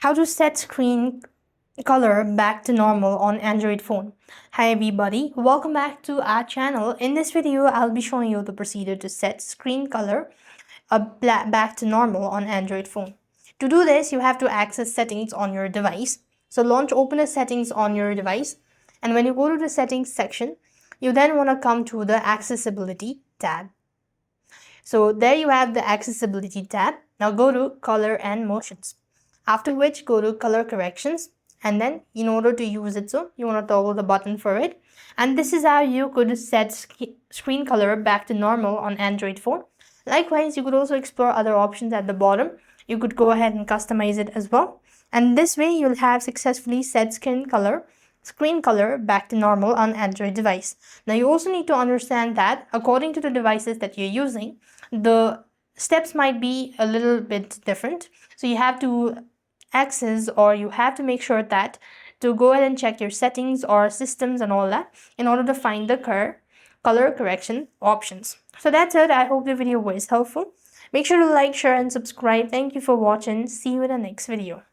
How to set screen color back to normal on Android phone. Hi everybody, welcome back to our channel. In this video, I'll be showing you the procedure to set screen color back to normal on Android phone. To do this, you have to access settings on your device. So open the settings on your device, and when you go to the settings section, you then want to come to the accessibility tab. So there you have the accessibility tab. Now go to color and motions. After which go to color corrections, and then in order to use it, so you want to toggle the button for it. And this is how you could set screen color back to normal on Android phone. Likewise, you could also explore other options at the bottom. You could go ahead and customize it as well. And this way you'll have successfully set screen color back to normal on Android device. Now you also need to understand that according to the devices that you're using, the steps might be a little bit different. So you have to you have to make sure that to go ahead and check your settings or systems and all that in order to find the color correction options. So that's it. I hope the video was helpful. Make sure to like, share and subscribe. Thank you for watching. See you in the next video.